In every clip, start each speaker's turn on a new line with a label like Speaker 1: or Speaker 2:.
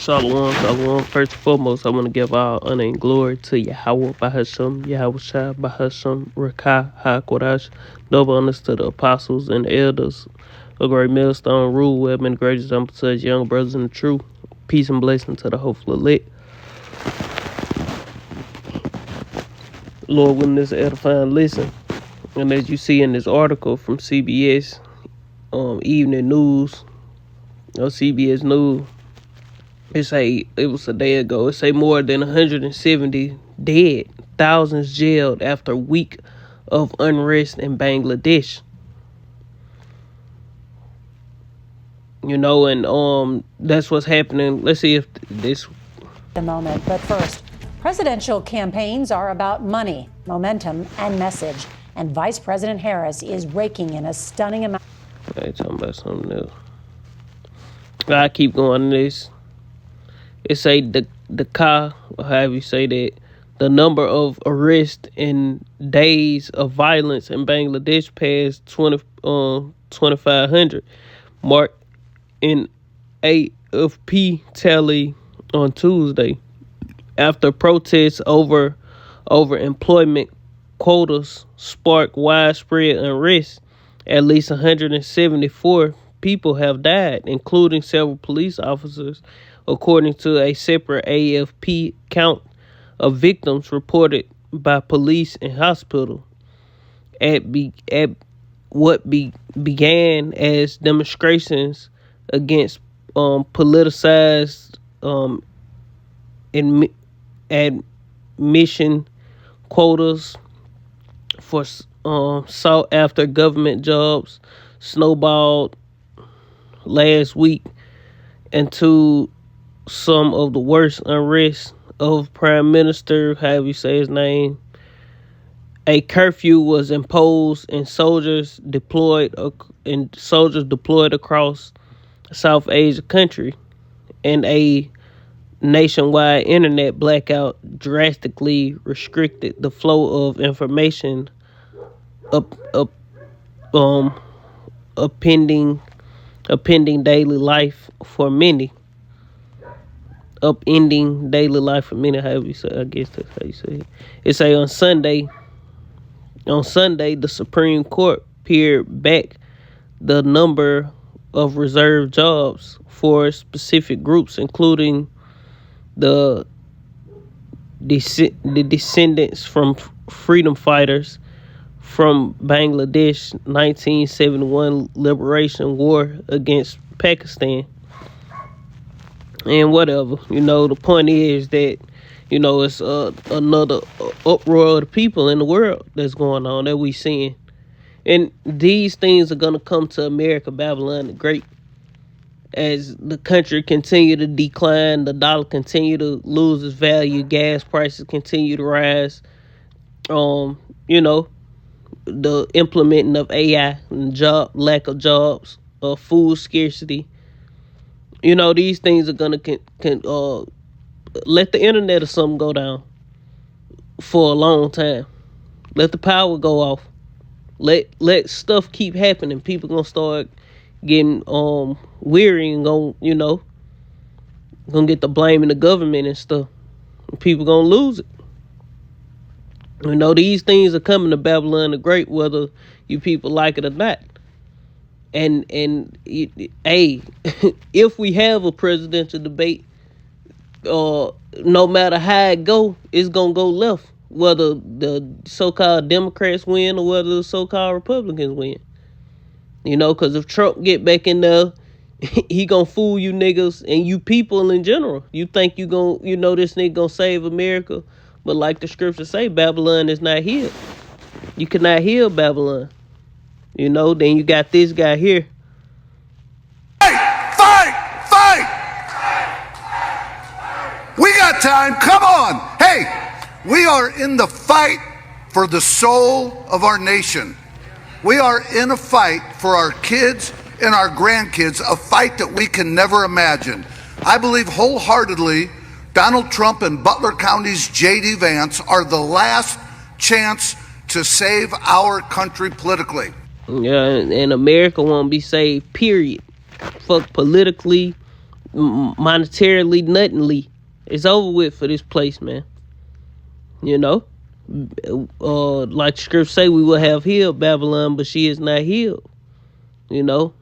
Speaker 1: Shalom, shalom. First and foremost, I want to give all honor and glory to Yahweh Bahasham, Yahweh Shai Bahasham, Rakah HaKodash, double honors to the apostles and the elders, a great millstone rule, who have been the greatest example to his young brothers in the truth. Peace and blessing to the hopeful elect. Lord, when this edifying listen, and as you see in this article from CBS, Evening News, or CBS News, it was a day ago. It say more than 170 dead, thousands jailed after a week of unrest in Bangladesh. And that's what's happening. Let's see if this.
Speaker 2: The moment, but first, presidential campaigns are about money, momentum, and message. And Vice President Harris is raking in a stunning amount.
Speaker 1: I talking about something else. I keep going to this. It say the car, or however you say that, the number of arrests and days of violence in Bangladesh passed 2,500, marked in AFP tally on Tuesday, after protests over employment quotas sparked widespread unrest. At least 174 people have died, including several police officers, according to a separate AFP count of victims reported by police and hospital. Began as demonstrations against politicized admission quotas for sought after government jobs snowballed last week into some of the worst unrest of Prime Minister, however you say his name. A curfew was imposed and soldiers deployed across South Asia country, and a nationwide internet blackout drastically restricted the flow of information upending daily life for many. Upending daily life for many, however you say, I guess that's how you say it. It say on Sunday, the Supreme Court pared back the number of reserved jobs for specific groups, including the descendants from freedom fighters from Bangladesh 1971 liberation war against Pakistan. And whatever, the point is that, it's another uproar of the people in the world that's going on, that we seeing. And these things are going to come to America, Babylon the Great, as the country continue to decline, the dollar continue to lose its value, gas prices continue to rise, the implementing of AI and lack of jobs, food scarcity. These things are gonna let the internet or something go down for a long time. Let the power go off. Let stuff keep happening. People gonna start getting weary and gonna get the blame in the government and stuff. People gonna lose it. These things are coming to Babylon the Great, whether you people like it or not. And if we have a presidential debate, no matter how it go, it's gonna go left. Whether the so-called Democrats win or whether the so-called Republicans win. Because if Trump get back in there, he gonna fool you niggas and you people in general. You think you gonna, this nigga gonna save America, but like the scriptures say, Babylon is not healed. You cannot heal Babylon. Then you got this guy here.
Speaker 3: Fight! We got time. Come on. Hey, we are in the fight for the soul of our nation. We are in a fight for our kids and our grandkids, a fight that we can never imagine. I believe wholeheartedly Donald Trump and Butler County's J.D. Vance are the last chance to save our country politically.
Speaker 1: Yeah, and America won't be saved, period. Fuck politically, monetarily, nothingly. It's over with for this place, man. You know, like the scripture say, we will have healed Babylon, but she is not healed. You know.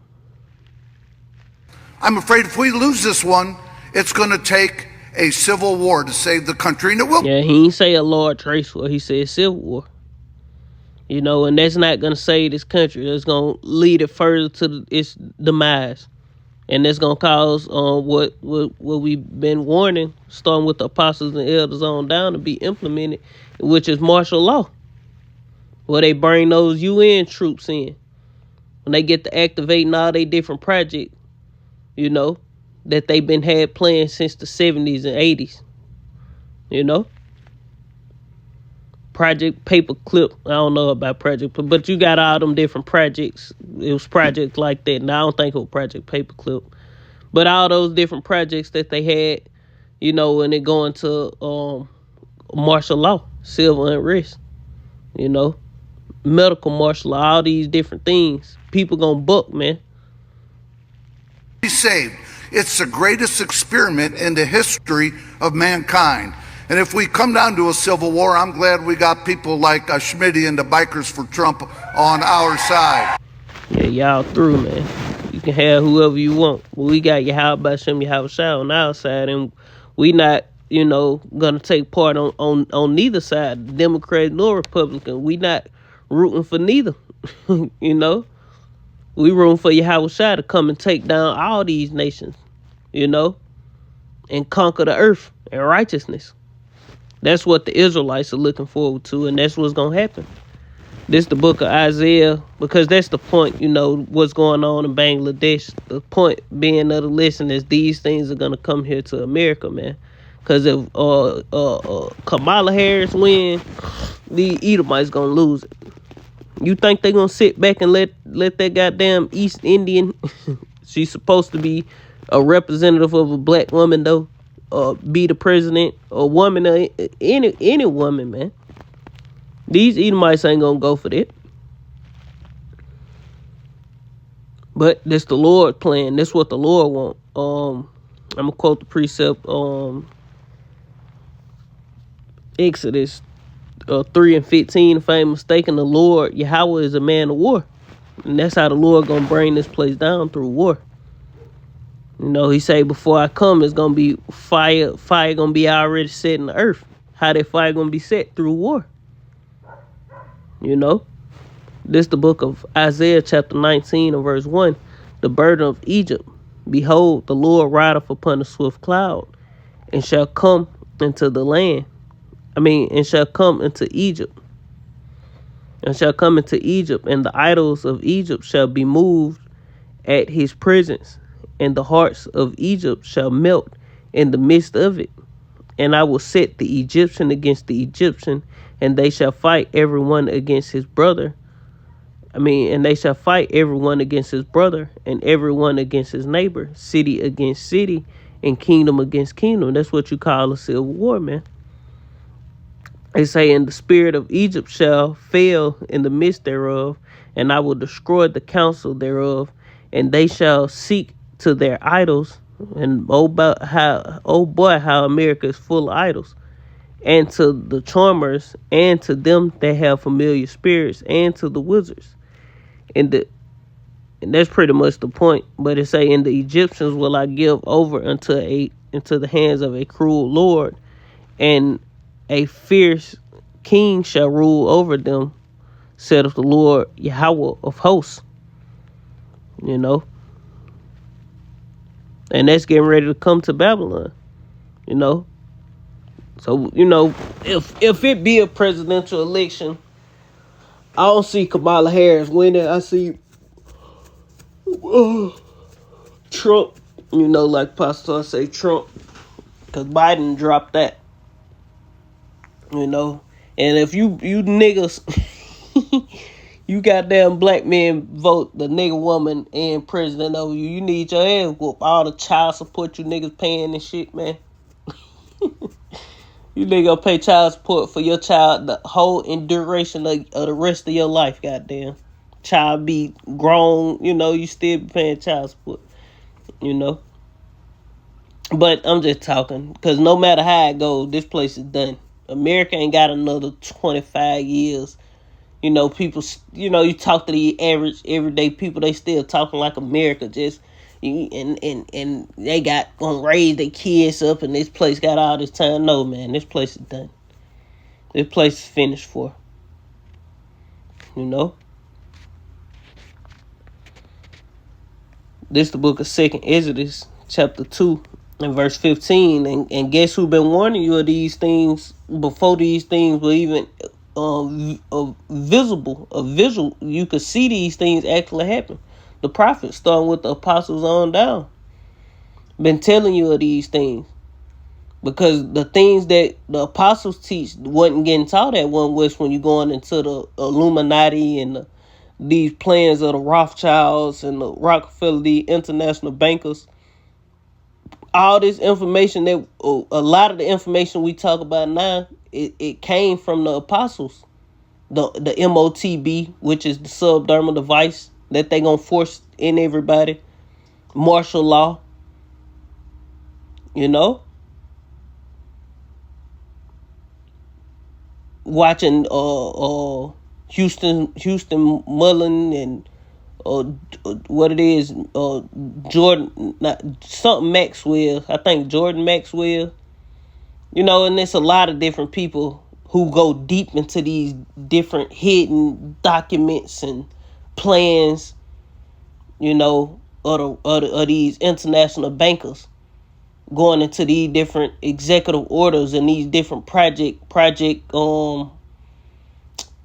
Speaker 3: I'm afraid if we lose this one, it's going to take a civil war to save the country, and it will.
Speaker 1: Yeah, he ain't say a large race war. He said civil war. You know, and that's not gonna save this country. It's gonna lead it further to its demise, and that's gonna cause what we've been warning, starting with the apostles and elders on down, to be implemented, which is martial law, where they bring those UN troops in when they get to activating all they different projects. You know, that they've been had planned since the 70s and 80s. You know. Project Paperclip. I don't know about Project, but you got all them different projects. It was projects like that. And I don't think it was Project Paperclip. But all those different projects that they had, you know, when it going to martial law, civil unrest, you know, medical martial law, all these different things. People gonna buck, man.
Speaker 3: Be saved. It's the greatest experiment in the history of mankind. And if we come down to a civil war, I'm glad we got people like Schmitty and the Bikers for Trump on our side.
Speaker 1: Yeah, y'all through, man. You can have whoever you want. But we got Yahweh Shem Yahweh Shah on our side, and we not, you know, gonna take part on neither side, Democrat nor Republican. We not rooting for neither. You know, we rooting for Yahweh Shah to come and take down all these nations, you know, and conquer the earth in righteousness. That's what the Israelites are looking forward to, and that's what's gonna happen. This the book of Isaiah, because that's the point, you know, what's going on in Bangladesh. The point being of the lesson is these things are gonna come here to America, man. Because if Kamala Harris win, the Edomites gonna lose it. You think they gonna sit back and let that goddamn East Indian, she's supposed to be a representative of a black woman though, be the president, a woman, any woman, man. These Edomites ain't gonna go for that. But this the Lord plan. That's what the Lord want. I'm gonna quote the precept, Exodus 3:15. If I ain't mistaken, the Lord Yahweh is a man of war, and that's how the Lord gonna bring this place down, through war. You know, he say before I come, it's gonna be fire. Fire gonna be already set in the earth. How that fire gonna be set? Through war. You know, this the book of Isaiah chapter 19 and verse 1. The burden of Egypt. Behold, the Lord rideth upon a swift cloud, and shall come into the land. And shall come into Egypt. And shall come into Egypt, and the idols of Egypt shall be moved at his presence, and the hearts of Egypt shall melt in the midst of it. And I will set the Egyptian against the Egyptian, and they shall fight everyone against his brother. And they shall fight everyone against his brother, and everyone against his neighbor, city against city, and kingdom against kingdom. That's what you call a civil war, man. They say, and the spirit of Egypt shall fail in the midst thereof, and I will destroy the counsel thereof, and they shall seek to their idols. And oh boy, how America is full of idols. And to the charmers, and to them that have familiar spirits, and to the wizards. And that's pretty much the point. But it say, and the Egyptians will I give over into the hands of a cruel lord, and a fierce king shall rule over them, saith the Lord Yahweh of hosts. You know, and that's getting ready to come to Babylon. You know. So, you know, if it be a presidential election, I don't see Kamala Harris winning. I see Trump, you know, like Pastor say Trump, because Biden dropped that. You know, and if you niggas, you goddamn black men vote the nigga woman and president over you, you need your ass whoop. All the child support you niggas paying and shit, man. You nigga pay child support for your child the whole duration of the rest of your life, goddamn. Child be grown, you know, you still be paying child support, you know. But I'm just talking because no matter how it goes, this place is done. America ain't got another 25 years. People, you talk to the average everyday people, they still talking like America just, and they got gonna raise their kids up, and this place got all this time. No, man, this place is done. This place is finished for. This the book of Second Exodus, chapter 2, and verse 15. And guess who been warning you of these things before these things were even visible, a visual. You could see these things actually happen. The prophets, starting with the apostles on down, been telling you of these things. Because the things that the apostles teach wasn't getting taught at One West when you going into the Illuminati and these plans of the Rothschilds and the Rockefeller, the international bankers. All this information that a lot of the information we talk about now, it came from the apostles. The MOTB, which is the subdermal device that they gonna force in everybody. Martial law. Watching Houston Mullen and what it is, Jordan, not something Maxwell. I think Jordan Maxwell. And it's a lot of different people who go deep into these different hidden documents and plans, of these international bankers going into these different executive orders and these different project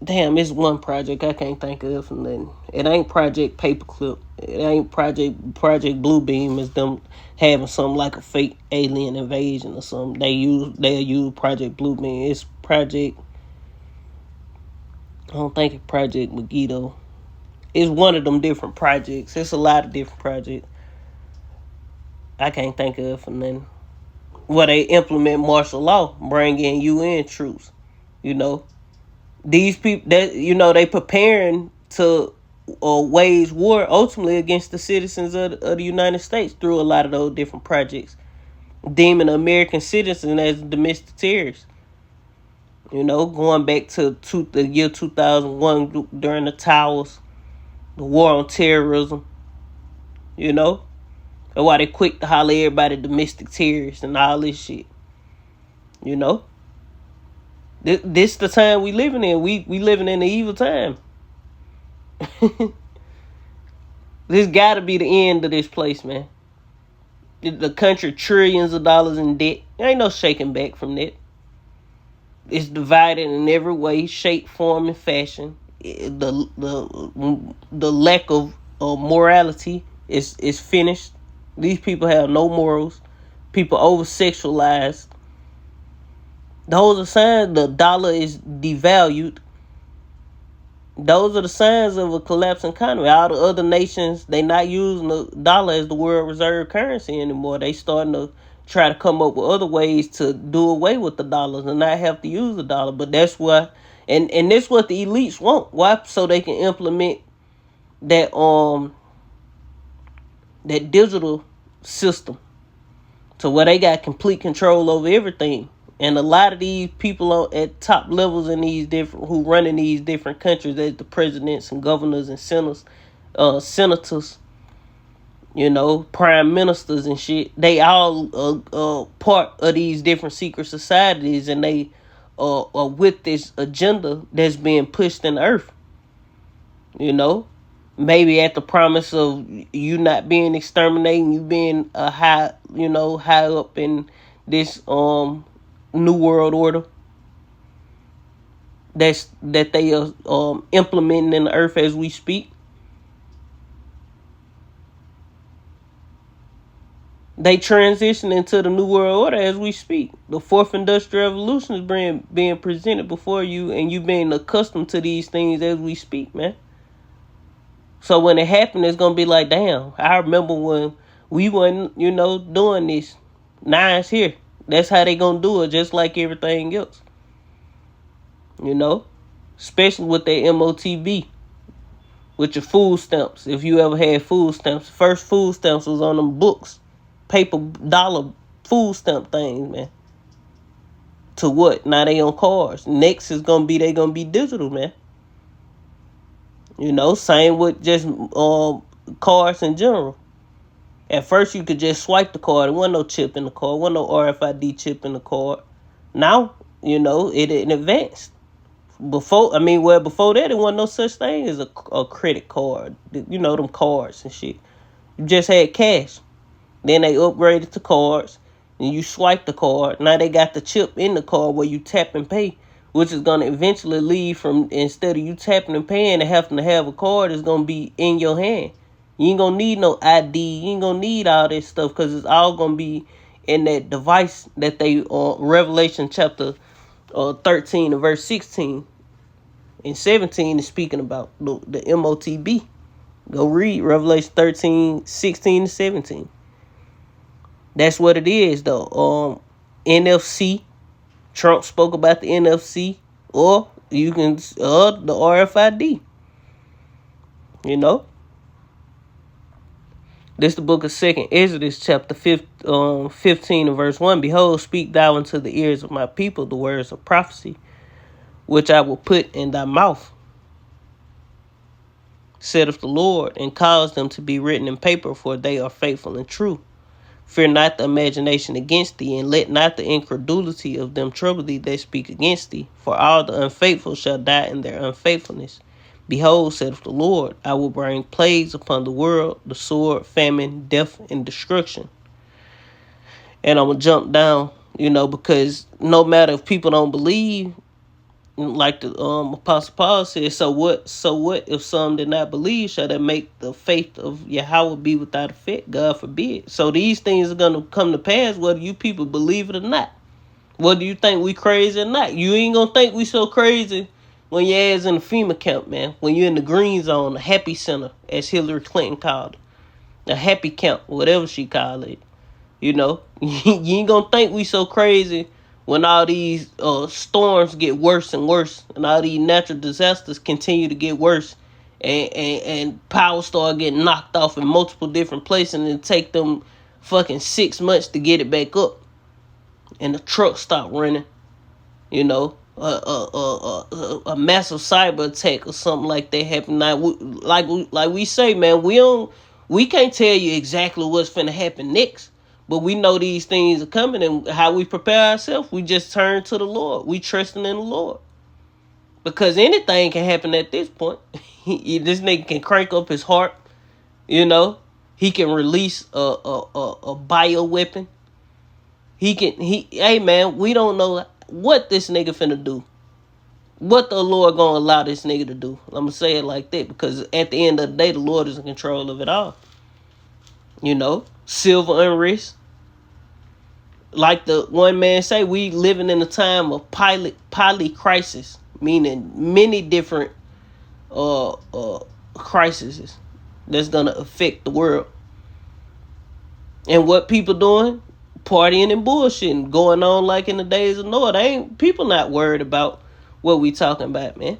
Speaker 1: it's one project I can't think of, and then it ain't Project Paperclip, it ain't Project Bluebeam. It's them having something like a fake alien invasion or something. They'll use Project Bluebeam. It's Project, I don't think it's Project Megiddo. It's one of them different projects. It's a lot of different projects I can't think of, and then where they implement martial law, bring in UN troops. These people that they preparing to wage war ultimately against the citizens of the United States through a lot of those different projects, deeming American citizens as domestic terrorists. Going back to the year 2001 during the towers, the war on terrorism. And why they quick to holler everybody domestic terrorists and all this shit. This the time we living in. We living in the evil time. This gotta be the end of this place, man. The country trillions of dollars in debt. There ain't no shaking back from that. It's divided in every way, shape, form, and fashion. The lack of morality is finished. These people have no morals. People over sexualized. Those are signs the dollar is devalued. Those are the signs of a collapsing economy. All the other nations, they not using the dollar as the world reserve currency anymore. They starting to try to come up with other ways to do away with the dollars and not have to use the dollar. But that's why, and that's what the elites want. Why? So they can implement that digital system, to where they got complete control over everything. And a lot of these people at top levels in these different, who run in these different countries, as the presidents and governors and senators, prime ministers and shit, they all part of these different secret societies, and they are with this agenda that's being pushed in the earth. Maybe at the promise of you not being exterminated, you being high up in this New World Order that they are implementing in the earth as we speak. They transition into the New World Order as we speak. The Fourth Industrial Revolution is being presented before you, and you being accustomed to these things as we speak, man. So when it happened, it's going to be like, damn, I remember when we weren't, doing this. Now it's here. That's how they going to do it, just like everything else. Especially with their MOTB, with your food stamps. If you ever had food stamps, first food stamps was on them books, paper dollar food stamp things, man. To what? Now they on cars. Next is gonna be they gonna be digital, man. You know, same with just cars in general. At first, you could just swipe the card. There wasn't no chip in the card. There wasn't no RFID chip in the card. Now, you know, it advanced. Before that, there wasn't no such thing as a credit card. You know, them cards and shit. You just had cash. Then they upgraded to cards. And you swipe the card. Now they got the chip in the card where you tap and pay, which is going to eventually lead from, instead of you tapping and paying and having to have a card, it's going to be in your hand. You ain't going to need no ID. You ain't going to need all this stuff because it's all going to be in that device that they, Revelation chapter 13 and verse 16 and 17 is speaking about the MOTB. Go read Revelation 13, 16 and 17. That's what it is, though. NFC. Trump spoke about the NFC, or you can the RFID. You know, this the book of 2nd Exodus, chapter 15 and verse 1. Behold, speak thou unto the ears of my people the words of prophecy, which I will put in thy mouth, saith the Lord, and cause them to be written in paper, for they are faithful and true. Fear not the imagination against thee, and let not the incredulity of them trouble thee that speak against thee. For all the unfaithful shall die in their unfaithfulness. Behold, saith the Lord, I will bring plagues upon the world, the sword, famine, death, and destruction. And I'm going to jump down, you know, because no matter if people don't believe, like the Apostle Paul said, so what if some did not believe? Shall that make the faith of Yahweh be without effect? God forbid. So these things are going to come to pass whether you people believe it or not. Whether you think we crazy or not. You ain't going to think we so crazy when your ass in the FEMA camp, man. When you're in the green zone, the happy center, as Hillary Clinton called it. The happy camp, whatever she called it. You know, you ain't going to think we so crazy when all these storms get worse and worse, and all these natural disasters continue to get worse, and power start getting knocked off in multiple different places, and it take them fucking 6 months to get it back up, and the trucks stop running. You know, a massive cyber attack or something like that happen. Now, like we say, man, we can't tell you exactly what's finna happen next. But we know these things are coming, and how we prepare ourselves, we just turn to the Lord. We trusting in the Lord. Because anything can happen at this point. This nigga can crank up his heart, you know. He can release a bio weapon. Hey man, we don't know what this nigga finna do. What the Lord gonna allow this nigga to do. I'm gonna say it like that, because at the end of the day, the Lord is in control of it all. You know, civil unrest. Like the one man say, we living in a time of polycrisis, meaning many different crises that's gonna affect the world. And what people doing? Partying and bullshitting, going on like in the days of Noah. People not worried about what we talking about, man.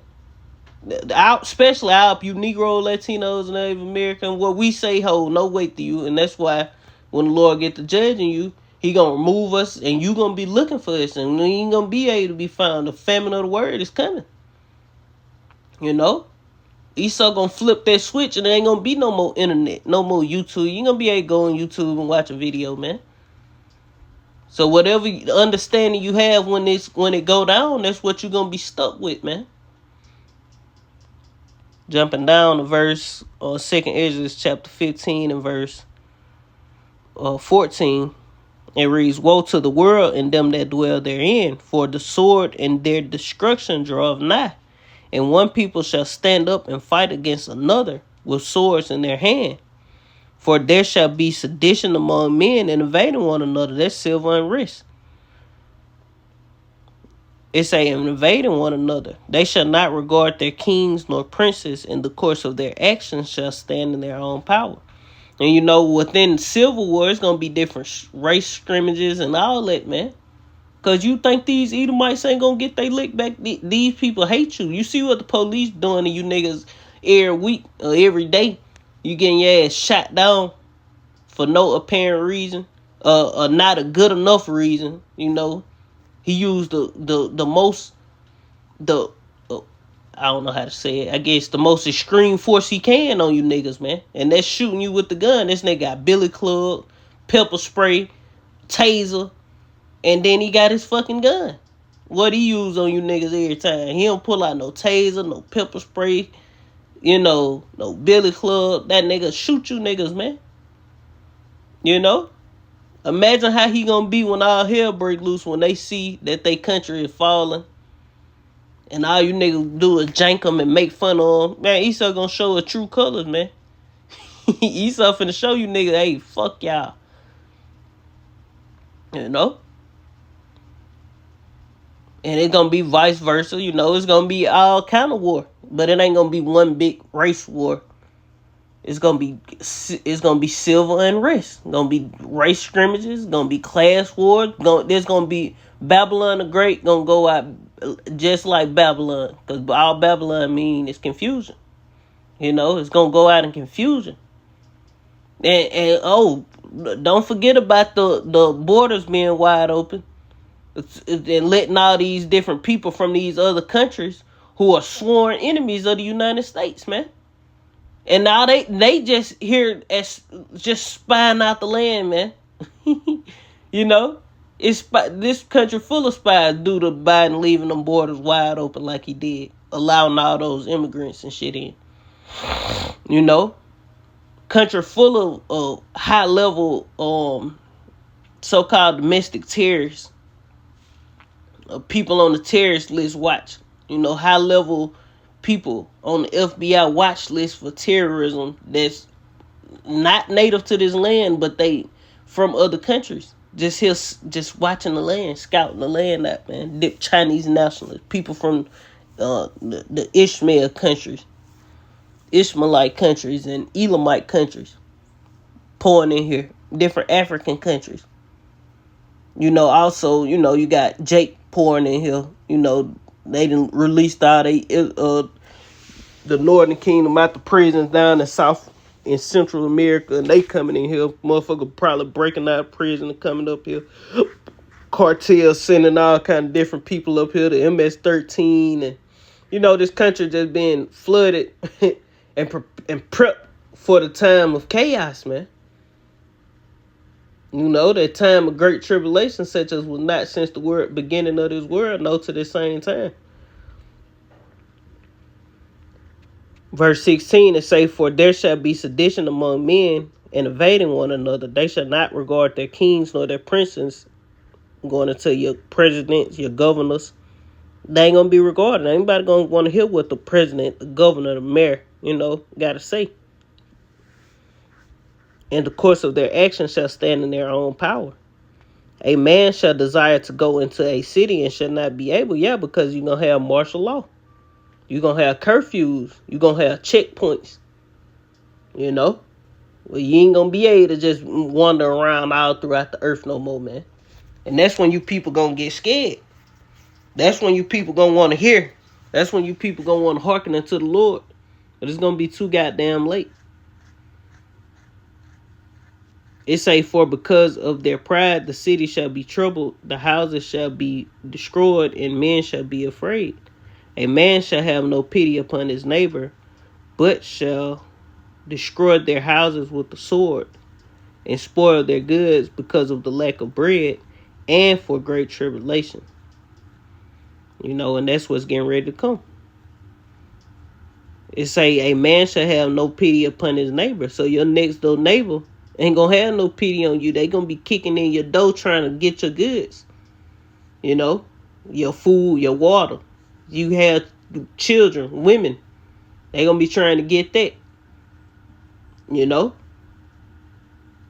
Speaker 1: Especially you Negro, Latinos, and Native American, what we say hold no weight to you, and that's why when the Lord get to judging you, He gonna remove us, and you gonna be looking for us, and we ain't gonna be able to be found. The famine of the word is coming. You know, Esau gonna flip that switch, and there ain't gonna be no more internet, no more YouTube. You ain't gonna be able to go on YouTube and watch a video, man. So whatever understanding you have when it go down, that's what you're gonna be stuck with, man. Jumping down to verse 2nd Exodus chapter 15 and verse 14. It reads, woe to the world and them that dwell therein, for the sword and their destruction draweth nigh. And one people shall stand up and fight against another with swords in their hand. For there shall be sedition among men and invading one another. That's civil unrest. It say invading one another. They shall not regard their kings nor princes. In the course of their actions shall stand in their own power. And you know, within civil war, it's going to be different race scrimmages and all that, man. Because you think these Edomites ain't going to get their lick back? These people hate you. You see what the police doing to you niggas every week or every day? You getting your ass shot down for no apparent reason. not a good enough reason. You know, he used the most the I don't know how to say it. I guess the most extreme force he can on you niggas, man. And that's shooting you with the gun. This nigga got billy club, pepper spray, taser, and then he got his fucking gun. What he use on you niggas every time. He don't pull out no taser, no pepper spray, no billy club. That nigga shoot you niggas, man. You know? Imagine how he gonna be when all hell break loose, when they see that they country is falling. And all you niggas do is jank them and make fun of them. Man, Esau gonna show his true colors, man. Esau finna show you niggas, hey, fuck y'all. You know? And it's gonna be vice versa, you know. It's gonna be all kind of war. But it ain't gonna be one big race war. It's gonna be civil unrest. It's gonna be race scrimmages. It's gonna be class wars. There's gonna be Babylon the Great gonna go out just like Babylon, because all Babylon mean is confusion. You know, it's gonna go out in confusion. And oh, don't forget about the borders being wide open, and letting all these different people from these other countries who are sworn enemies of the United States, man. And now they just here as just spying out the land, man. You know, it's this country full of spies due to Biden leaving them borders wide open like he did, allowing all those immigrants and shit in. You know, country full of high level so-called domestic terrorists, people on the terrorist list watch. You know, high level people on the FBI watch list for terrorism that's not native to this land, but they from other countries. Just here, just watching the land, scouting the land out, man. Chinese nationalists, people from the Ishmael countries, Ishmaelite countries, and Elamite countries, pouring in here. Different African countries. You know, also, you know, you got Jake pouring in here. You know, they done released all the Northern Kingdom out the prisons down in South in Central America, and they coming in here. Motherfucker probably breaking out of prison and coming up here. Cartel sending all kind of different people up here, the MS-13, and you know, this country just being flooded and prepped for the time of chaos, man. You know, that time of great tribulation, such as was not since the beginning of this world, no, to the same time. Verse 16, it say, for there shall be sedition among men, and invading one another. They shall not regard their kings nor their princes, going into your presidents, your governors. They ain't gonna be regarded. Anybody gonna want to hear what the president, the governor, the mayor, you know, gotta say. And the course of their actions shall stand in their own power. A man shall desire to go into a city and shall not be able. Yeah, because you're gonna have martial law. You're gonna have curfews. You're gonna have checkpoints. You know? Well, you ain't gonna be able to just wander around all throughout the earth no more, man. And that's when you people gonna get scared. That's when you people gonna want to hear. That's when you people gonna want to hearken unto the Lord. But it's gonna be too goddamn late. It say, for because of their pride, the city shall be troubled, the houses shall be destroyed, and men shall be afraid. A man shall have no pity upon his neighbor, but shall destroy their houses with the sword, and spoil their goods because of the lack of bread, and for great tribulation. You know, and that's what's getting ready to come. It say, a man shall have no pity upon his neighbor. So your next door neighbor ain't gonna have no pity on you. They gonna be kicking in your door trying to get your goods. You know, your food, your water. You have children, women. They gonna be trying to get that. You know.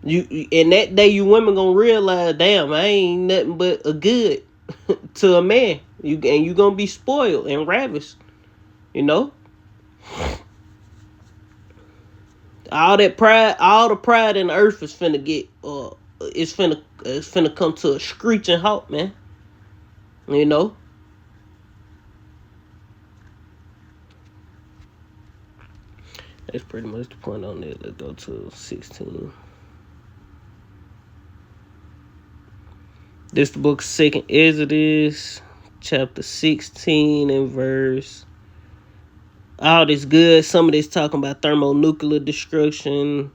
Speaker 1: And that day you women gonna realize, damn, I ain't nothing but a good to a man. You gonna be spoiled and ravished. You know. All the pride in the earth is finna get it's finna come to a screeching halt, man. You know? That's pretty much the point on that. Let's go to 16. This the book of 2nd Exodus, chapter 16 and verse. All this good. Some of this talking about thermonuclear destruction.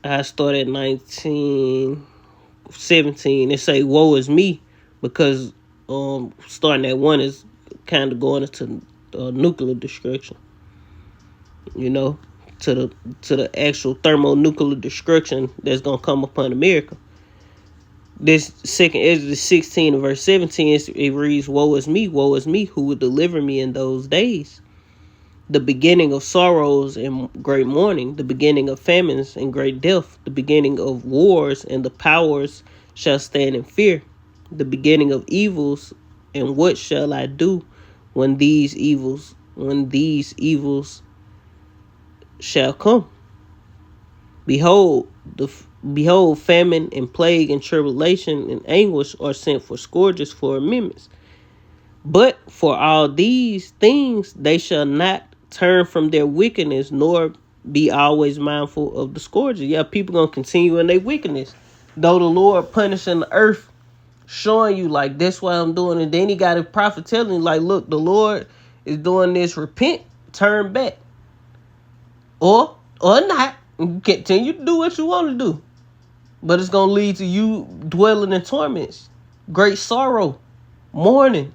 Speaker 1: I start at 1917. It say, woe is me, because starting at 1 is kind of going into nuclear destruction. You know, to the actual thermonuclear destruction that's gonna come upon America. This 2nd Exodus 16 and verse 17, it reads, woe is me, who will deliver me in those days? The beginning of sorrows and great mourning, the beginning of famines and great death, the beginning of wars, and the powers shall stand in fear. The beginning of evils, and what shall I do when these evils shall come? Behold, famine and plague and tribulation and anguish are sent for scourges, for amendments. But for all these things they shall not turn from their wickedness, nor be always mindful of the scourges. Yeah, people gonna continue in their wickedness, though the Lord punishing the earth, showing you like that's what I'm doing. And then he got a prophet telling you like, look, the Lord is doing this. Repent, turn back, or not. You continue to do what you want to do, but it's gonna lead to you dwelling in torments, great sorrow, mourning.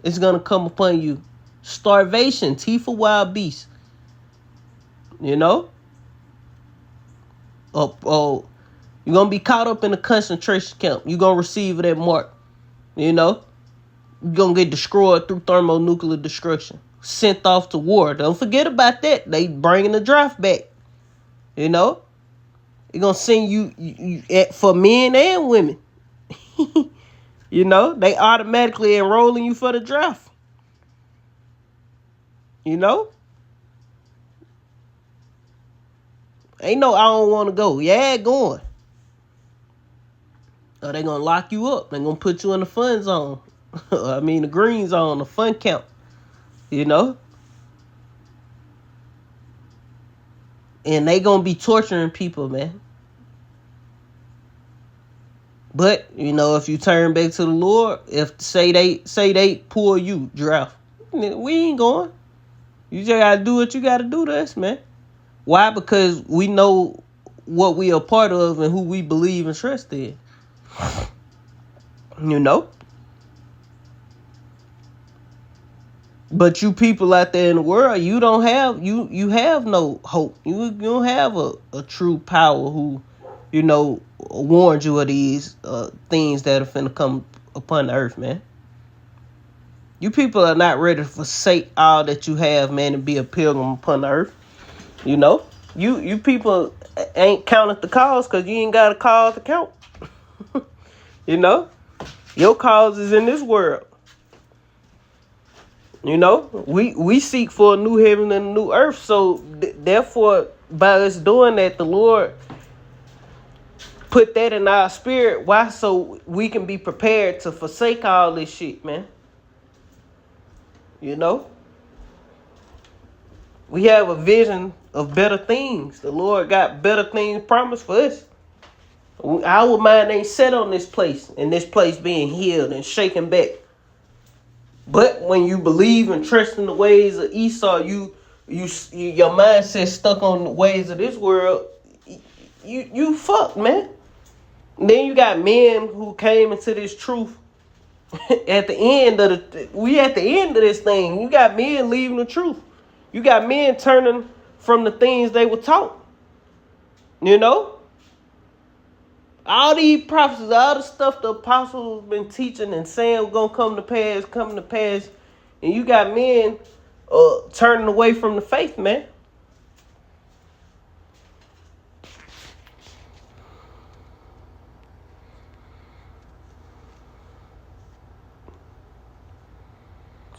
Speaker 1: It's gonna come upon you. Starvation, teeth of wild beasts. You know? Oh, you're gonna be caught up in a concentration camp. You're gonna receive it at mark. You know? You're gonna get destroyed through thermonuclear destruction. Sent off to war. Don't forget about that. They bringing the draft back. You know? They're gonna send you for men and women. You know? They automatically enrolling you for the draft. You know? Ain't no I don't want to go. Yeah, going. Or they gonna lock you up. They gonna put you in the fun zone. The green zone, the fun camp. You know? And they gonna be torturing people, man. But, you know, if you turn back to the Lord, if say they pull you, draft, we ain't going. You just gotta do what you gotta do to us, man. Why? Because we know what we are part of and who we believe and trust in. You know? But you people out there in the world, you don't have you have no hope. You don't have a true power who, you know, warned you of these things that are finna come upon the earth, man. You people are not ready to forsake all that you have, man, and be a pilgrim upon the earth. You know? You people ain't counted the cause because you ain't got a cause to count. You know? Your cause is in this world. You know? We seek for a new heaven and a new earth. So, therefore, by us doing that, the Lord put that in our spirit. Why? So we can be prepared to forsake all this shit, man. You know? We have a vision of better things. The Lord got better things promised for us. Our mind ain't set on this place, and this place being healed and shaken back. But when you believe and trust in the ways of Esau, your mindset stuck on the ways of this world, you fucked, man. And then you got men who came into this truth at the end of this thing. You got men leaving the truth. You got men turning from the things they were taught. You know? All these prophecies, all the stuff the apostles been teaching and saying was gonna come to pass. And you got men turning away from the faith, man.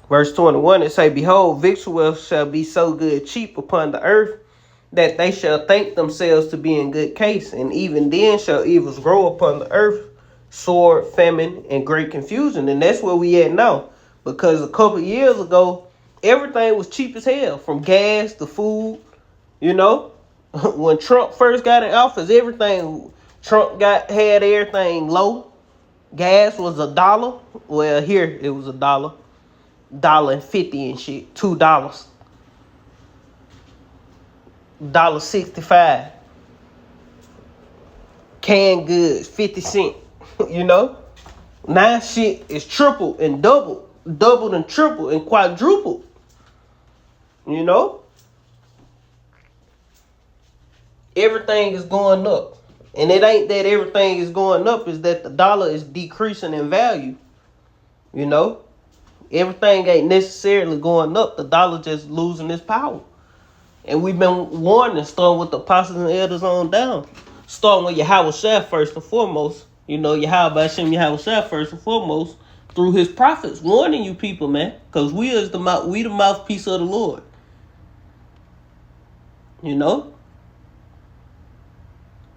Speaker 1: Verse 21, it say, behold, victuals shall be so good cheap upon the earth, that they shall think themselves to be in good case. And even then shall evils grow upon the earth, sword, famine, and great confusion. And that's where we at now. Because a couple of years ago, everything was cheap as hell. From gas to food, you know. When Trump first got in office, Trump had everything low. Gas was $1. Well, here it was $1.50 and shit. $2. $1.65. Canned goods, 50 cents. You know? Now shit is triple and doubled and triple and quadrupled. You know? Everything is going up. And it ain't that everything is going up, is that the dollar is decreasing in value. You know? Everything ain't necessarily going up. The dollar just losing its power. And we've been warning, starting with the apostles and elders on down. Starting with Yahweh Shah first and foremost. You know, Yahweh Hashem Yahweh Shah first and foremost. Through his prophets, warning you people, man. Because we the mouthpiece of the Lord. You know?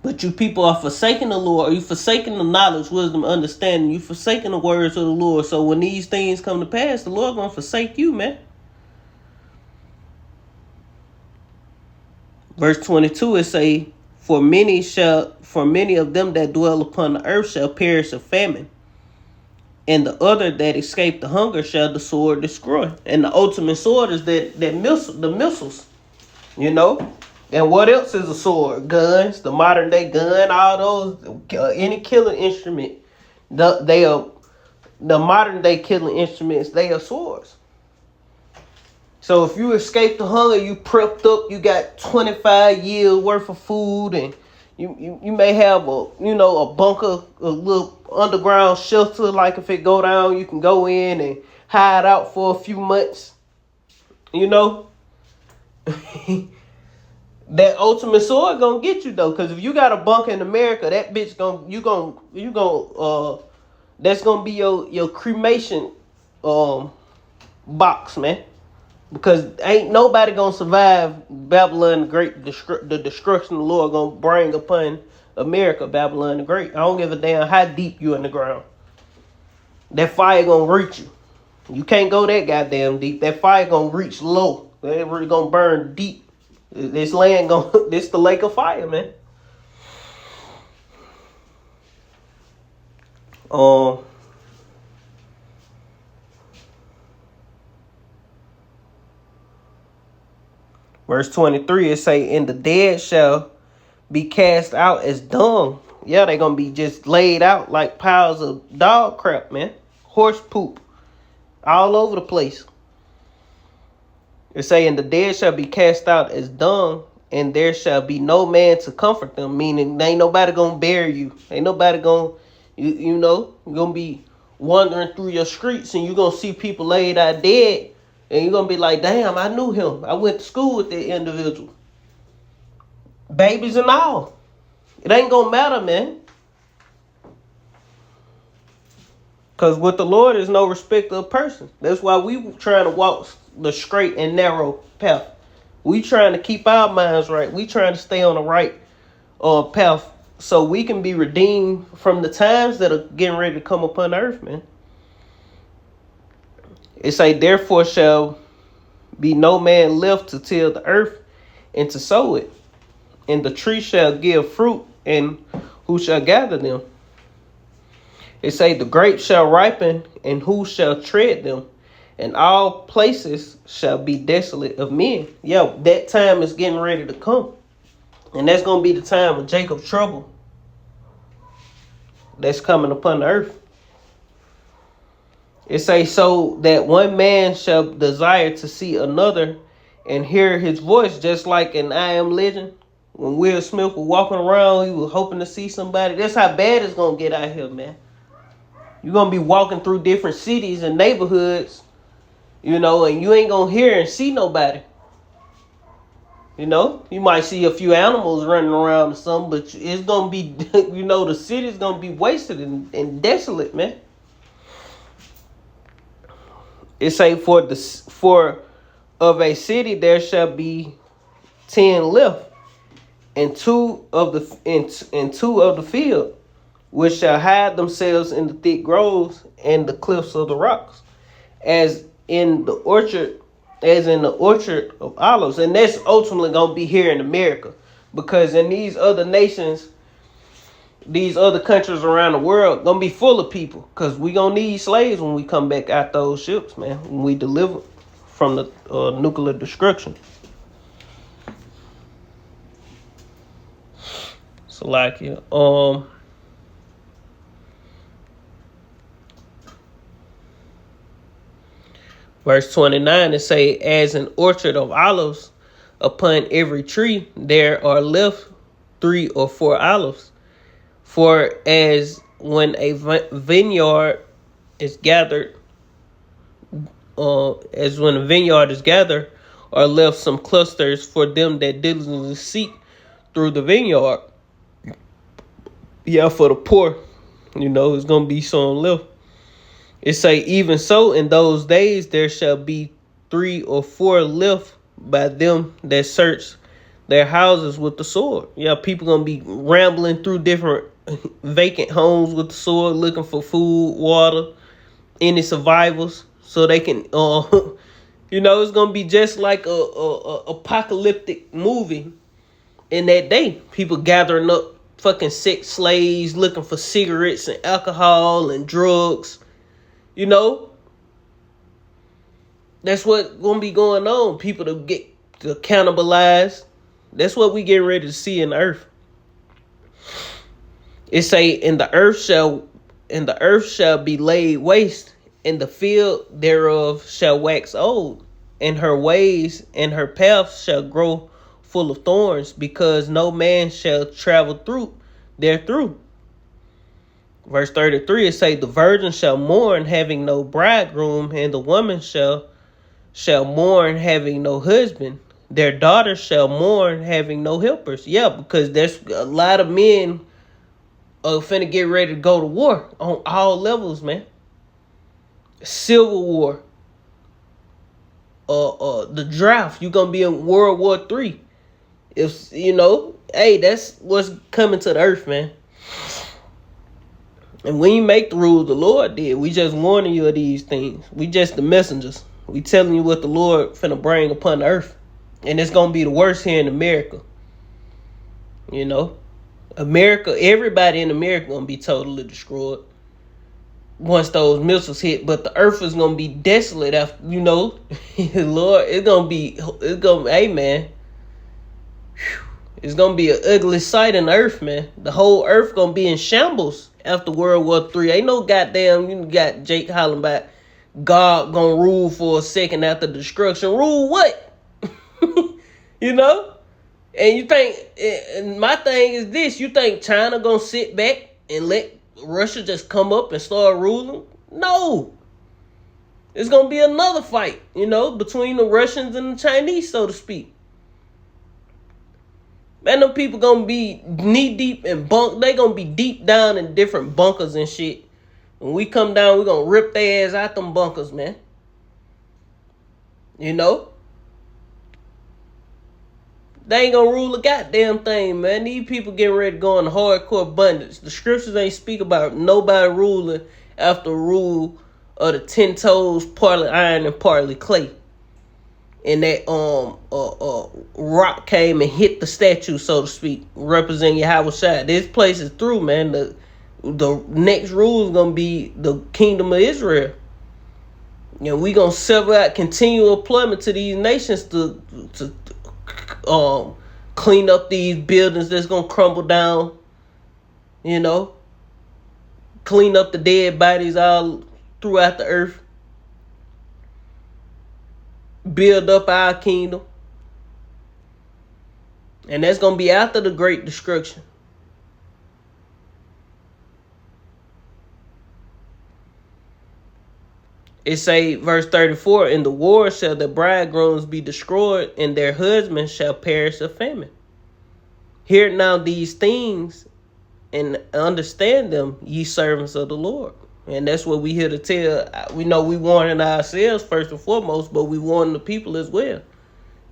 Speaker 1: But you people are forsaking the Lord. Or you forsaking the knowledge, wisdom, understanding. You forsaking the words of the Lord. So when these things come to pass, the Lord gonna forsake you, man. Verse 22, it say, For many of them that dwell upon the earth shall perish of famine, and the other that escape the hunger shall the sword destroy. And the ultimate sword is the missiles, you know. And what else is a sword? Guns, the modern day gun, all those, any killing instrument. The modern day killing instruments, they are swords. So if you escape the hunger, you prepped up, you got 25 years worth of food, and you may have a bunker, a little underground shelter, like if it go down, you can go in and hide out for a few months. You know? That ultimate sword gonna get you though, because if you got a bunker in America, that bitch that's gonna be your cremation box, man. Because ain't nobody gonna survive Babylon the Great, the destruction the Lord gonna bring upon America, Babylon the Great. I don't give a damn how deep you in the ground. That fire gonna reach you. You can't go that goddamn deep. That fire gonna reach low. It really gonna burn deep. This land this the lake of fire, man. Verse 23, it say, And the dead shall be cast out as dung. Yeah, they gonna be just laid out like piles of dog crap, man. Horse poop. All over the place. It say, And the dead shall be cast out as dung, and there shall be no man to comfort them. Meaning, ain't nobody gonna bury you. Ain't nobody gonna, you're gonna be wandering through your streets, and you're gonna see people laid out dead. And you're going to be like, damn, I knew him. I went to school with that individual. Babies and all. It ain't going to matter, man. Because with the Lord is no respecter of person. That's why we trying to walk the straight and narrow path. We trying to keep our minds right. We trying to stay on the right path so we can be redeemed from the times that are getting ready to come upon the earth, man. It say, Therefore shall be no man left to till the earth and to sow it. And the tree shall give fruit, and who shall gather them? It say, The grapes shall ripen, and who shall tread them? And all places shall be desolate of men. Yeah, that time is getting ready to come. And that's going to be the time of Jacob's trouble. That's coming upon the earth. It say, So that one man shall desire to see another and hear his voice, just like in I Am Legend. When Will Smith was walking around, he was hoping to see somebody. That's how bad it's going to get out here, man. You're going to be walking through different cities and neighborhoods, and you ain't going to hear and see nobody. You might see a few animals running around or something, but it's going to be, the city's going to be wasted and desolate, man. It say, for of a city there shall be 10 left, and two of the field, which shall hide themselves in the thick groves and the cliffs of the rocks, as in the orchard of olives. And that's ultimately gonna be here in America, because in these other nations, these other countries around the world gonna be full of people, because we gonna need slaves when we come back out those ships, man, when we deliver from the nuclear destruction. So like, verse 29, it say, as an orchard of olives, upon every tree there are left 3 or 4 olives. For as when a vineyard is gathered, are left some clusters for them that diligently seek through the vineyard. Yeah, for the poor, it's gonna be some left. It say, even so, in those days there shall be 3 or 4 left by them that search their houses with the sword. Yeah, people gonna be rambling through different vacant homes with the sword, looking for food, water, any survivors, so they can, it's gonna be just like a apocalyptic movie in that day. People gathering up fucking sex slaves, looking for cigarettes and alcohol and drugs. That's what gonna be going on. People to get to cannibalize. That's what we getting ready to see in the earth. It say, and the earth shall be laid waste, and the field thereof shall wax old, and her ways and her paths shall grow full of thorns, because no man shall travel therethrough. Verse 33, it say, the virgin shall mourn, having no bridegroom, and the woman shall mourn, having no husband. Their daughters shall mourn, having no helpers. Yeah, because there's a lot of men finna get ready to go to war on all levels, man. Civil War. The draft. You gonna be in World War III. If hey, that's what's coming to the earth, man. And when you make the rules, the Lord did. We just warning you of these things. We just the messengers. We telling you what the Lord finna bring upon the earth. And it's gonna be the worst here in America. America, everybody in America gonna be totally destroyed once those missiles hit. But the earth is gonna be desolate after, Lord, hey man. It's gonna be an ugly sight in the earth, man. The whole earth gonna be in shambles after World War III. Ain't no goddamn, you got Jake hollering about God gonna rule for a second after destruction. Rule what? And you think, and my thing is this, you think China gonna sit back and let Russia just come up and start ruling? No. It's gonna be another fight, between the Russians and the Chinese, so to speak. Man, them people gonna be knee deep in they gonna be deep down in different bunkers and shit. When we come down, we gonna rip their ass out them bunkers, man. They ain't gonna rule a goddamn thing, man. These people getting ready to go in hardcore abundance. The scriptures ain't speak about nobody ruling after rule of the 10 toes, partly iron and partly clay. And that rock came and hit the statue, so to speak, representing Yahweh Shai. This place is through, man. The next rule is gonna be the kingdom of Israel. We gonna sever out continual employment to these nations to clean up these buildings that's gonna crumble down. Clean up the dead bodies all throughout the earth. Build up our kingdom. And that's gonna be after the great destruction. It say, verse 34, in the war shall the bridegrooms be destroyed, and their husbands shall perish of famine. Hear now these things, and understand them, ye servants of the Lord. And that's what we here to tell. We know we warning ourselves first and foremost, but we warning the people as well.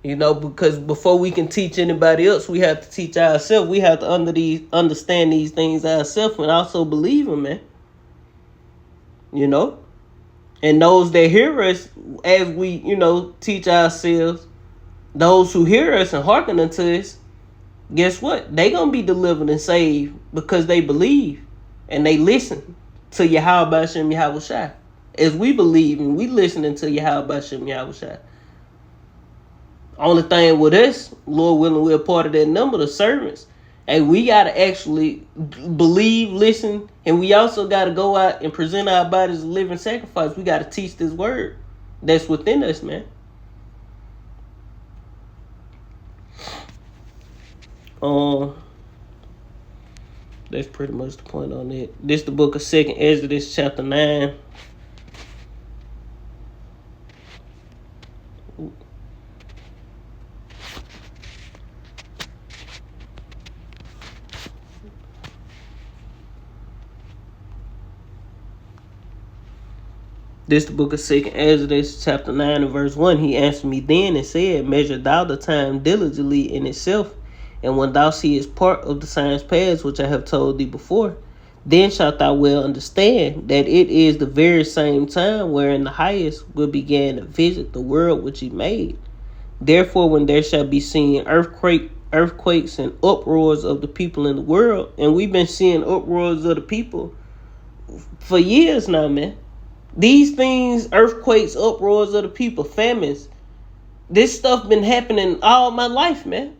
Speaker 1: Because before we can teach anybody else, we have to teach ourselves. We have to understand these things ourselves and also believe them, man. And those that hear us, as we, teach ourselves, those who hear us and hearken unto us, guess what? They gonna be delivered and saved because they believe and they listen to Yahweh Hashem Yahweh Shai. As we believe and we listening to Yahweh Hashem Yahweh Shai. Only thing with us, Lord willing, we're part of that number, the servants. Hey, we gotta actually believe, listen, and we also gotta go out and present our bodies as a living sacrifice. We gotta teach this word that's within us, man. That's pretty much the point on it. This is the book of 2nd Exodus, chapter 9. This the book of 2nd Exodus, chapter 9 and verse 1. He answered me then and said, measure thou the time diligently in itself, and when thou seest part of the signs past which I have told thee before, then shalt thou well understand that it is the very same time wherein the highest will begin to visit the world which he made. Therefore, when there shall be seen earthquakes and uproars of the people in the world, and we've been seeing uproars of the people for years now, man. These things, earthquakes, uproars of the people, famines, this stuff been happening all my life, man.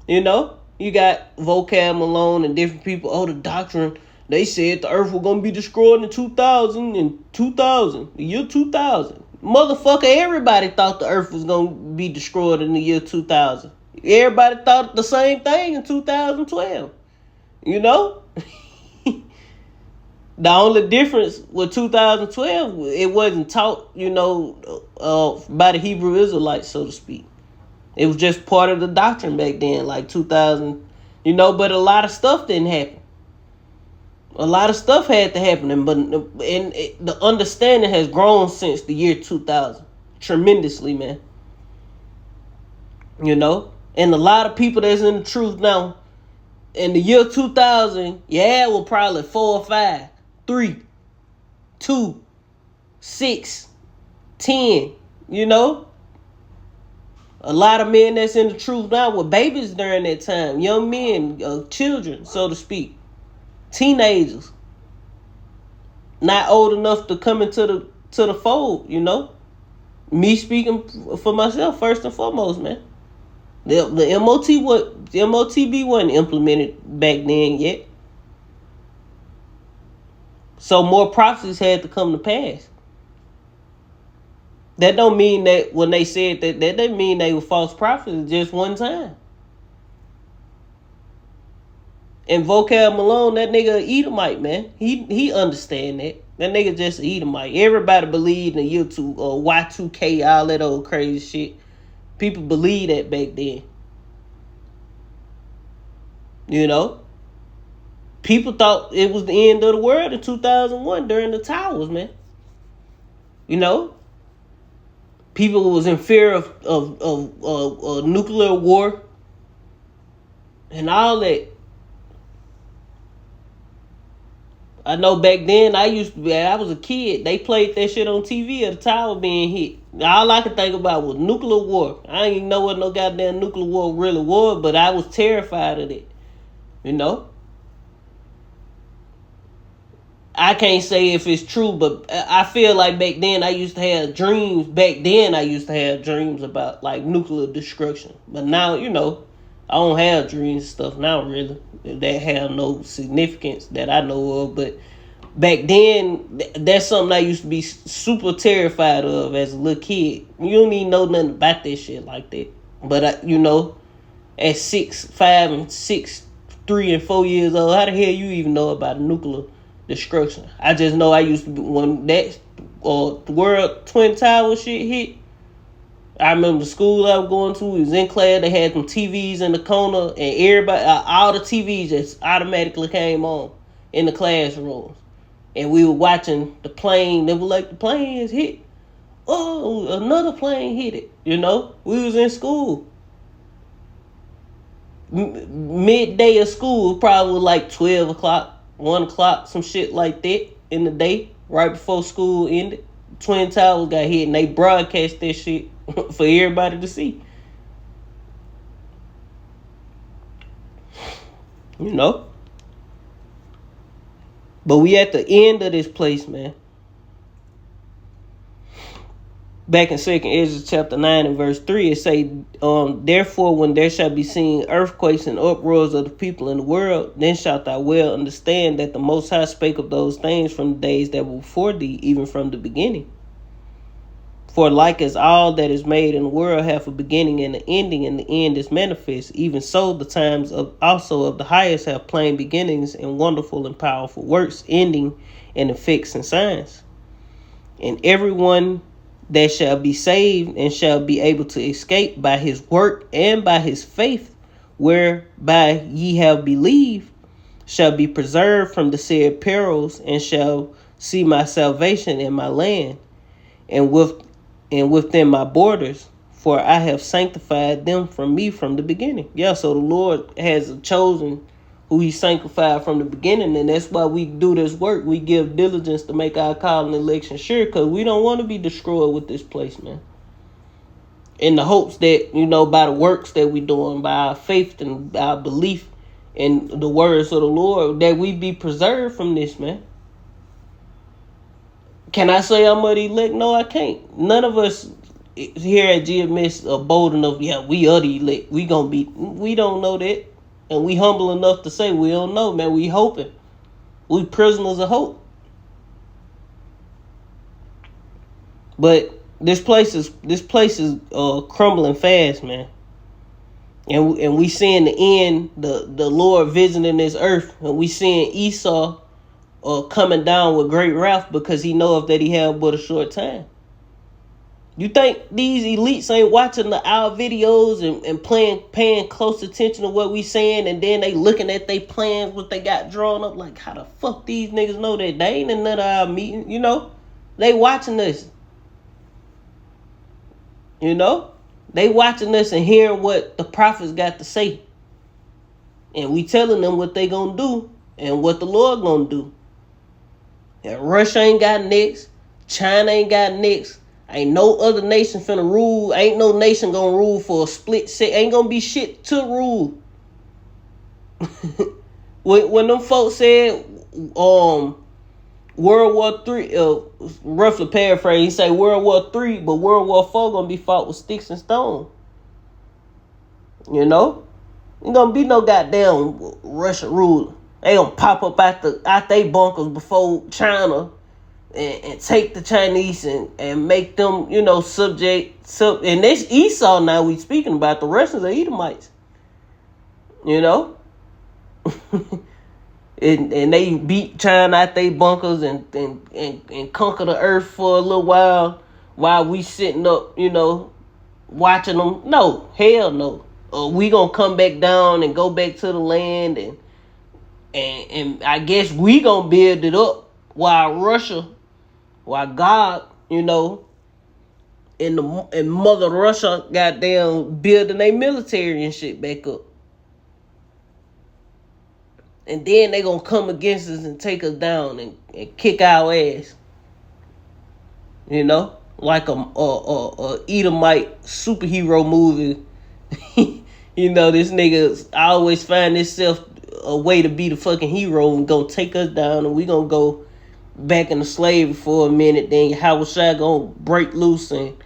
Speaker 1: You know, you got Vocab Malone and different people. Oh, the doctrine, they said the earth was going to be destroyed in 2000, the year 2000. Motherfucker, everybody thought the earth was going to be destroyed in the year 2000. Everybody thought the same thing in 2012. You know? The only difference with 2012, it wasn't taught, by the Hebrew Israelites, so to speak. It was just part of the doctrine back then, like 2000, but a lot of stuff didn't happen. A lot of stuff had to happen, and the understanding has grown since the year 2000, tremendously, man. And a lot of people that's in the truth now, in the year 2000, it was probably 4 or 5. 3, 2, 6, 10, A lot of men that's in the truth now were babies during that time. Young men, children, so to speak. Teenagers. Not old enough to come into the fold, Me speaking for myself first and foremost, man. The MOTB wasn't implemented back then yet. So more prophecies had to come to pass. That don't mean that when they said that didn't mean they were false prophets just one time. And Vocab Malone, that nigga Edomite, man. He understand that. That nigga just Edomite. Everybody believed in year 2 or Y2K, all that old crazy shit. People believed that back then. People thought it was the end of the world in 2001 during the towers, man. People was in fear of nuclear war and all that. I know back then I was a kid. They played that shit on TV of the tower being hit. All I could think about was nuclear war. I didn't even know what no goddamn nuclear war really was, but I was terrified of it. I can't say if it's true, but I feel like back then I used to have dreams. About like nuclear destruction. But now, I don't have dreams and stuff now, really. That have no significance that I know of. But back then, that's something I used to be super terrified of as a little kid. You don't even know nothing about that shit like that. But, at 6, 5, and 6, 3, and 4 years old, how the hell you even know about nuclear destruction? I just know I used to be, when that World Twin Tower shit hit, I remember the school I was going to, we was in class, they had them TVs in the corner, and everybody, all the TVs just automatically came on in the classrooms. And we were watching the plane, they were like, the plane is hit. Oh, another plane hit it, We was in school. Midday of school, probably like 12 o'clock. 1 o'clock, some shit like that in the day, right before school ended. Twin Towers got hit and they broadcast that shit for everybody to see. You know? But we at the end of this place, man. Back in 2nd Ezra chapter 9 and verse 3, it say, therefore when there shall be seen earthquakes and uproars of the people in the world, then shalt thou well understand that the Most High spake of those things from the days that were before thee, even from the beginning. For like as all that is made in the world hath a beginning and an ending, and the end is manifest, even so the times also of the highest have plain beginnings, and wonderful and powerful works, ending in effects and signs. And everyone that shall be saved and shall be able to escape by his work and by his faith, whereby ye have believed, shall be preserved from the said perils, and shall see my salvation in my land, and within my borders, for I have sanctified them from me from the beginning. Yeah, so the Lord has chosen who he sanctified from the beginning, and that's why we do this work. We give diligence to make our call and election sure, because we don't want to be destroyed with this place, man. In the hopes that, by the works that we doing, by our faith and our belief in the words of the Lord, that we be preserved from this, man. Can I say I'm of the elect? No, I can't. None of us here at GMS are bold enough, we are the elect. We don't know that. And we humble enough to say we don't know, man. We hoping. We prisoners of hope. But this place is crumbling fast, man. And we seeing the end, the Lord visiting this earth, and we seeing Esau coming down with great wrath, because he knoweth that he have but a short time. You think these elites ain't watching our videos and paying close attention to what we saying, and then they looking at they plans, what they got drawn up, like, how the fuck these niggas know that they ain't in none of our meetings, They watching this. They watching us and hearing what the prophets got to say. And we telling them what they gonna do and what the Lord gonna do. And Russia ain't got next. China ain't got next. Ain't no other nation finna rule. Ain't no nation gonna rule for a split second. Ain't gonna be shit to rule. when them folks said World War III, roughly paraphrase, he say World War III, but World War IV gonna be fought with sticks and stone. Ain't gonna be no goddamn Russia ruler. They gonna pop up out they bunkers before China and take the Chinese and make them, subject. And that's Esau now we speaking about. The Russians are Edomites. And they beat China out they bunkers and conquer the earth for a little while we sitting up, watching them. No, hell no. We gonna come back down and go back to the land, and I guess we gonna build it up while God, and Mother Russia goddamn building their military and shit back up. And then they gonna come against us and take us down and kick our ass. Like a Edomite superhero movie. This nigga always find himself a way to be the fucking hero and gonna take us down, and we gonna go back into slavery for a minute. Then Yahushua gonna break loose and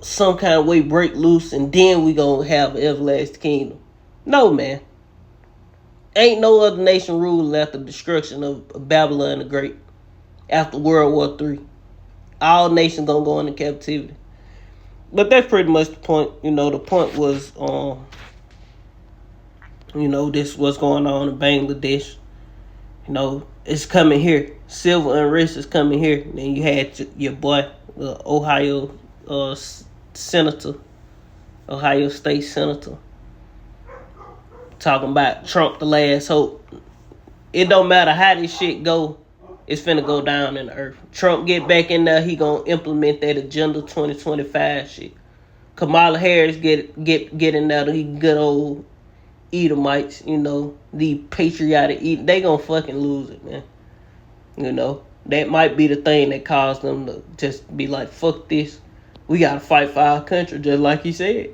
Speaker 1: some kind of way break loose, and then we gonna have an everlasting kingdom. No, man. Ain't no other nation ruling after the destruction of Babylon the Great, after World War III. All nations gonna go into captivity. But that's pretty much the point. The point was, this what's going on in Bangladesh. It's coming here. Civil unrest is coming here. Then you had your boy, the Ohio senator, Ohio state senator, talking about Trump the last hope. It don't matter how this shit go, it's finna go down in the earth. Trump get back in there, he gonna implement that Agenda 2025 shit. Kamala Harris get in there, the good old Edomites, the patriotic they gonna fucking lose it, man. That might be the thing that caused them to just be like, fuck this. We gotta fight for our country, just like he said.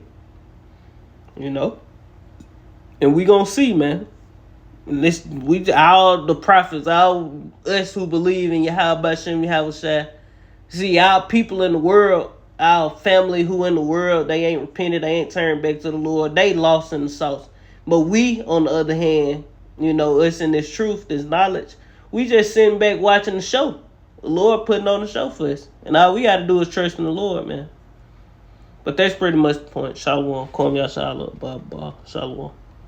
Speaker 1: And we gonna see, man. This we all the prophets, all us who believe in Yahweh Shem Yahweh. See, our people in the world, our family who in the world, they ain't repented, they ain't turned back to the Lord. They lost in the sauce. But we, on the other hand, us in this truth, this knowledge, we just sitting back watching the show. The Lord putting on the show for us. And all we got to do is trust in the Lord, man. But that's pretty much the point. Shalom. Kwam Yashala. Shalom.